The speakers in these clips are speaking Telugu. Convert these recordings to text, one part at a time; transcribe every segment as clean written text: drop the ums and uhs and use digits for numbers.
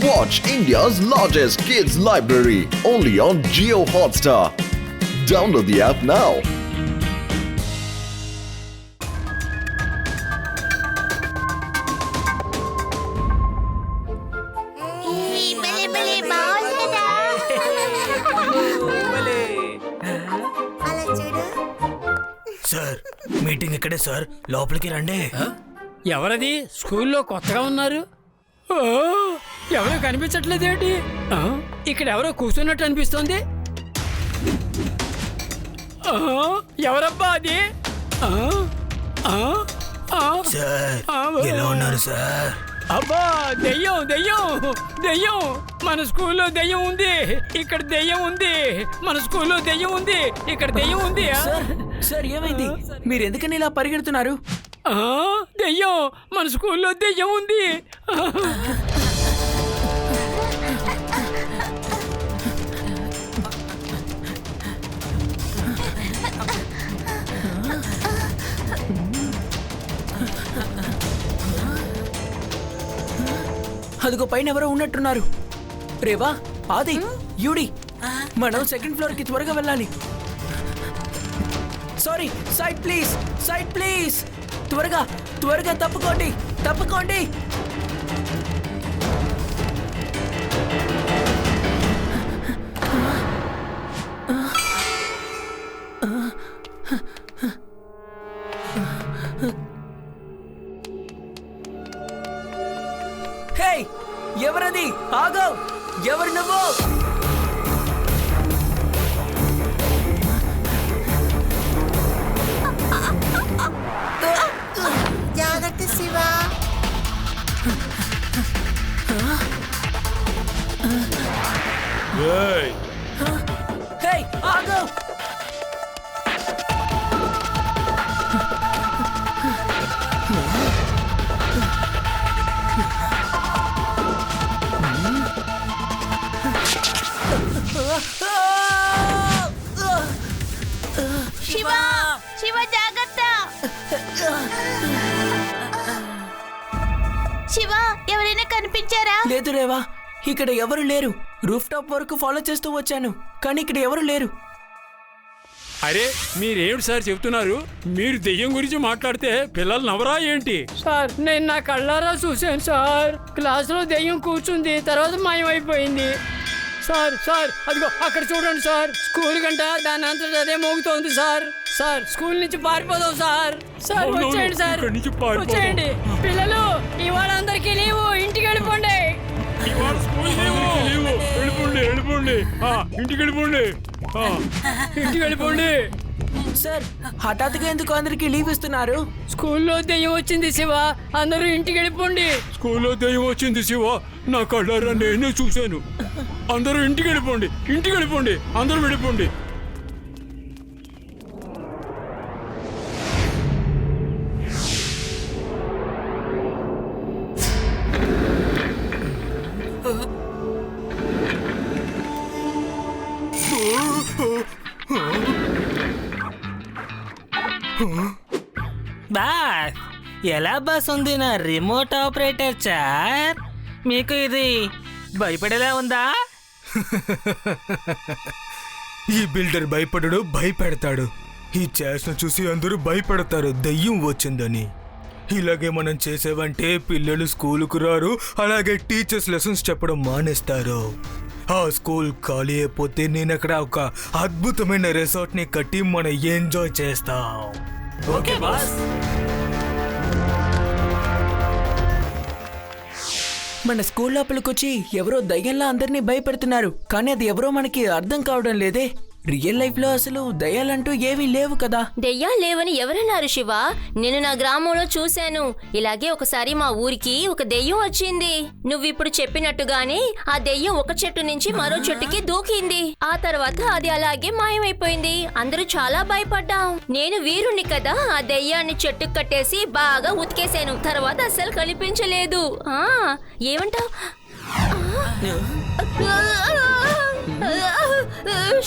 Watch India's largest kids library only on Jio Hotstar. Download the app now. Sir meeting ఇక్కడే సార్, లోపలికి రండి. ఎవరది? స్కూల్లో కొత్తగా ఉన్నారు. ఎవరో కనిపించట్లేదేంటి? ఇక్కడ ఎవరో కూర్చున్నట్టు అనిపిస్తోంది. ఎవరబ్బా అది? సార్ ఎలా ఉన్నారు సార్? అబ్బా, దెయ్యం దెయ్యం దెయ్యం! మన స్కూల్లో దెయ్యం ఉంది, ఇక్కడ దెయ్యం ఉంది. మన స్కూల్లో దెయ్యం ఉంది, ఇక్కడ దెయ్యం ఉంది. సార్ ఏమైంది? మీరు ఎందుకని ఇలా పరిగెడుతున్నారు? దెయ్యం! మన స్కూల్లో దెయ్యం ఉంది. అదిగో పైన ఎవరో ఉన్నట్టున్నారు. రేవా, ఆది, యూడి, మనం సెకండ్ ఫ్లోర్ కి త్వరగా వెళ్ళాలి. Sorry, side please, side please. త్వరగా త్వరగా తప్పుకోండి, తప్పుకోండి. హే, ఎవరది? ఆగో, ఎవరు నువ్వు? జాగ్రత్త శివా. హే, ఆగో. శివా, శివా జాగ్రత్త. శివా, ఎవరైనా కనిపించారా? లేదు రేవా, ఇక్కడ ఎవరు లేరు. రూఫ్ టాప్ వరకు ఫాలో చేస్తూ వచ్చాను, కానీ ఇక్కడ ఎవరు లేరు. అరే, మీరేమిటి సార్ చెప్తున్నారు? మీరు దెయ్యం గురించి మాట్లాడితే పిల్లలు నవరా ఏంటి? సార్, నేను నా కళ్ళారా చూశాను సార్. క్లాసులో దెయ్యం కూర్చుంది, తర్వాత మాయమైపోయింది. సార్ సార్, అదిగో అక్కడ చూడండి సార్. స్కూల్ గంట దాని అంతటా అదే మోగుతోంది సార్. సార్, స్కూల్ నుంచి పారిపోదాం సార్. సార్ వచ్చేయండి సార్, వచ్చేయండి. పిల్లలు, ఇవాళ అందరికీ లీవు, ఇంటికి వెళ్ళిపోండి. వెళ్ళిపోండి, ఇంటికి వెళ్ళిపోండి, ఇంటికి వెళ్ళిపోండి. సార్, హఠాత్తుగా ఎందుకు అందరికి లీవ్ ఇస్తున్నారు? స్కూల్లో దెయ్యం వచ్చింది శివ, అందరూ ఇంటికి వెళ్ళిపోండి. స్కూల్లో దెయ్యం వచ్చింది శివ, నా కళ్ళారా నేనే చూశాను. అందరూ ఇంటికి వెళ్ళిపోండి, ఇంటికి వెళ్ళిపోండి, అందరూ వెళ్ళిపోండి. బాస్, ఎలా బాస్ ఉంది నా రిమోట్ ఆపరేటర్ సార్? మీకు ఇది భయపడేలా ఉందా? ఈ బిల్డర్ భయపడడు, భయపెడతాడు. ఈ చేసిన చూసి అందరూ భయపడతారు దెయ్యం వచ్చిందని. ఇలాగే మనం చేసేవంటే పిల్లలు స్కూలుకు రారు, అలాగే టీచర్స్ లెసన్స్ చెప్పడం మానేస్తారు. ఆ స్కూల్ ఖాళీ అయిపోతే నేను అక్కడ ఒక అద్భుతమైన రిసార్ట్ ని కట్టి మనం ఎంజాయ్ చేస్తాం. Okay boss. మన స్కూల్ లోపలికొచ్చి ఎవరో దయ్యంలా అందరినీ భయపెడుతున్నారు, కానీ అది ఎవరో మనకి అర్థం కావడం లేదే. రియల్ లైఫ్ లో అసలు దయ్యాలంటూ ఏవీ లేవు కదా. దెయ్యాలు లేవని ఎవరన్నారు శివ? నేను నా గ్రామంలో చూశాను. ఇలాగే ఒకసారి మా ఊరికి ఒక దెయ్యం వచ్చింది. నువ్విప్పుడు చెప్పినట్టుగానే ఆ దెయ్యం ఒక చెట్టు నుంచి మరో చెట్టుకి దూకింది. ఆ తర్వాత అది అలాగే మాయమైపోయింది. అందరూ చాలా భయపడ్డాం. నేను వీరుణ్ణి కదా, ఆ దెయ్యాన్ని చెట్టుకు కట్టేసి బాగా ఉతికేశాను. తర్వాత అస్సలు కనిపించలేదు. ఏమంటావ్?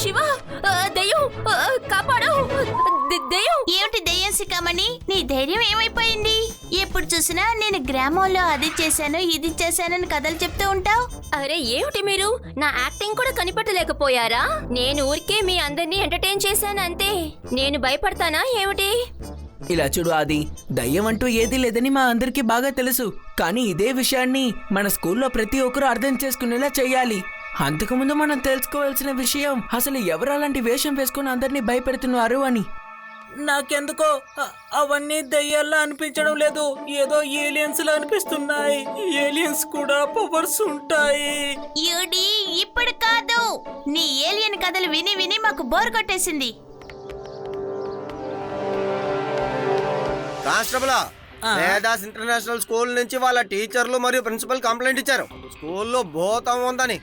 శివ, దెయ్యం కాపాడు, దెయ్యం ఏమిటి దెయ్యం శిఖామణి, నీ ధైర్యం ఏమైపోయింది? ఎప్పుడు చూసినా నేను గ్రామంలో అది చేశాను ఇది చేశానని కథలు చెప్తూ ఉంటావు. అరే ఏమిటి మీరు నా యాక్టింగ్ కూడా కనిపెట్టలేకపోయారా? నేను ఊరికే మీ అందరినీ ఎంటర్టైన్ చేశాను అంతే. నేను భయపడతానా ఏమిటి? ఇలా చూడు ఆది, దయ్యం అంటూ ఏదీ లేదని మా అందరికీ బాగా తెలుసు. కానీ ఇదే విషయాన్ని మన స్కూల్లో ప్రతి ఒక్కరూ అర్థం చేసుకునేలా చెయ్యాలి. అంతకుముందు మనం తెలుసుకోవాల్సిన విషయం అసలు ఎవరు అలాంటి వేషం వేసుకుని అందరినీ భయపెడుతున్నారు అని. నాకెందుకో అవన్నీ దయ్యాల్లా అనిపించడం లేదు, ఏదో ఏలియన్స్ లా అనిపిస్తున్నాయి. ఏలియన్స్ కూడా పవర్స్ ఉంటాయి. యూడి, ఇప్పుడు కాదు, నీ ఏలియన్ కథలు విని విని మాకు బోర్ కొట్టేసింది. కానిస్టేబుల్, వేదాస్ ఇంటర్నేషనల్ స్కూల్ నుంచి వాళ్ళ టీచర్లు మరియు ప్రిన్సిపల్ కంప్లైంట్ ఇచ్చారు. స్కూల్లో భూతం ఉందని.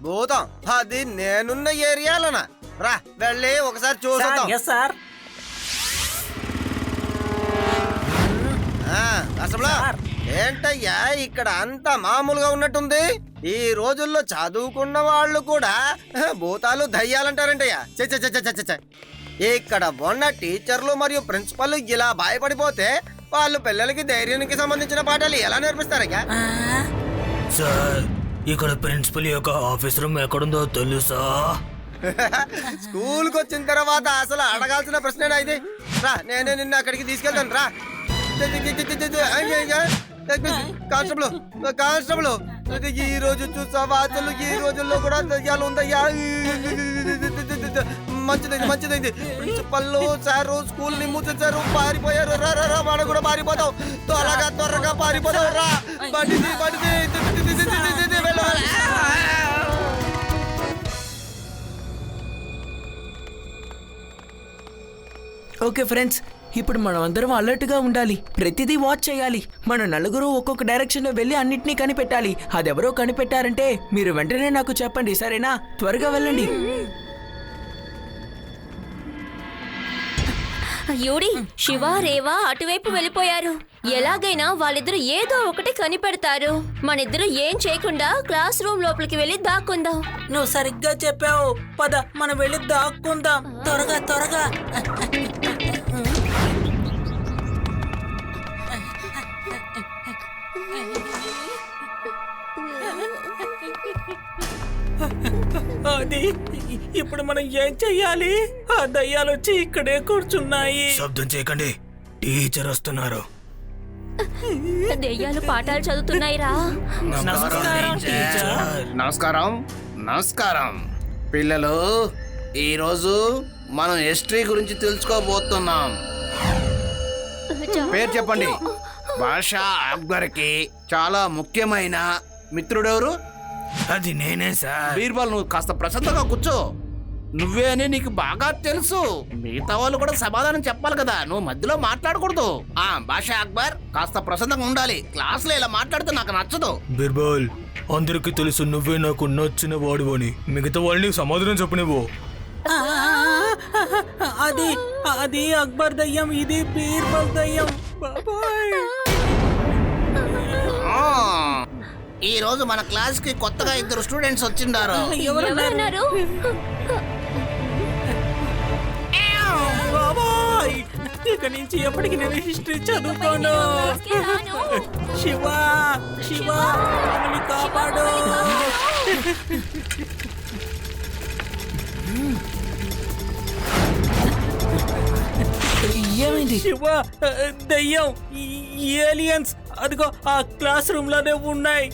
భూతం అది నేనున్న ఏరియాలోనా? రా వెళ్ళి ఒకసారి చూసొద్దాం. ఏంటయ్యా ఇక్కడ అంతా మామూలుగా ఉన్నట్టుంది? ఈ రోజుల్లో చదువుకున్న వాళ్ళు కూడా భూతాలు దయ్యాలంటారంటయ్యా. ఇక్కడ ఉన్న టీచర్లు మరియు ప్రిన్సిపల్ ఇలా భయపడిపోతే వాళ్ళు పిల్లలకి ధైర్యానికి సంబంధించిన పాఠాలు ఎలా నేర్పిస్తారయ్యా? సార్, ఇక్కడ ప్రిన్సిపల్ యొక్క ఆఫీస్ రూమ్ ఎక్కడుందో తెలుసా? స్కూల్కి వచ్చిన తర్వాత అసలు అడగాల్సిన ప్రశ్న ఇది. రా నేనే నిన్ను అక్కడికి తీసుకెళ్తాను. రా కానిస్టేబుల్, కానిస్టేబుల్, ఈ రోజు చూసావా అసలు ఈ రోజుల్లో కూడా దయ్యాలు ఉందయ్యా. మంచిదైంది మంచిదైంది. ప్రిన్సిపల్ సారు స్కూల్ ని మూసేశారు, పారిపోయారు. రా రా మనం కూడా పారిపోతాం. త్వరగా త్వరగా పారిపోతాం. రా బండిది బండిది. ఓకే ఫ్రెండ్స్, ఇప్పుడు మనం అందరం అలర్ట్ గా ఉండాలి. ప్రతిదీ వాచ్ చేయాలి. మన నలుగురు ఒక్కొక్క డైరెక్షన్ లో వెళ్ళి అన్నిటినీ కనిపెట్టాలి. అదెవరో కనిపెట్టారంటే మీరు వెంటనే నాకు చెప్పండి, సరేనా? త్వరగా వెళ్ళండి. యూడి, శివ, రేవా అటువైపు వెళ్ళిపోయారు. ఎలాగైనా వాళ్ళిద్దరు ఏదో ఒకటి కనిపెడతారు. మనిద్దరు ఏం చేయకుండా క్లాస్ రూమ్ లోపలికి వెళ్ళి దాక్కుందాం. నువ్వు సరిగ్గా చెప్పావు. పద మనం వెళ్ళి దాక్కుందాం. త్వరగా త్వరగా. అది ఇప్పుడు మనం ఏం చెయ్యాలి? ఆ దయ్యాలు వచ్చి ఇక్కడే కూర్చున్నాయి. శబ్దం చేయకండి, టీచర్ వస్తున్నారు. దెయ్యాలు పాఠాలు చదువుతున్నాయిరా. నమస్కారం. నమస్కారం పిల్లలు, ఈరోజు మనం హిస్టరీ గురించి తెలుసుకోబోతున్నాం. పేరు చెప్పండి. బాషా అక్బర్ కి చాలా ముఖ్యమైన మిత్రుడెవరు? అది నేనే సార్. బీర్బల్, నువ్వు కాస్త ప్రశాంతంగా కూర్చో. నువ్వే అని నీకు బాగా తెలుసు. మిగతా వాళ్ళు కూడా సమాధానం చెప్పాలి కదా, నువ్వు మధ్యలో మాట్లాడకూడదు. బాషా అక్బర్, కాస్త ప్రశాంతంగా ఉండాలి. క్లాస్ లో ఇలా మాట్లాడితే నాకు నచ్చదు. బీర్బల్, అందరికీ తెలుసు నువ్వే నాకు నచ్చిన వాడు అని. మిగతా వాళ్ళని సమాధానం చెప్పనివ్వు. అది అది అక్బర్ దయ్యం, ఇది బీర్బల్ దయ్యం. ఈ రోజు మన క్లాస్ కి కొత్తగా 2 స్టూడెంట్స్ వచ్చిండారు. ఎవరున్నారు? ఇక నుంచి ఎప్పటికి నేను హిస్టరీ చదువుకోను. శివ శివ మమ్మల్ని కాపాడు. ఏమైంది? శివ, దయ్యం, ఏలియన్స్ అదిగో ఆ క్లాస్ రూమ్ లోనే ఉన్నాయి.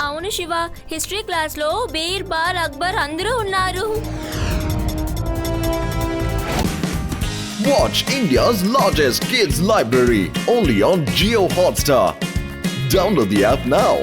అవును శివ, హిస్టరీ క్లాస్ లో బీర్బల్, అక్బర్ అందరూ ఉన్నారు. Watch India's largest kids library only on Jio Hotstar. Download the app now.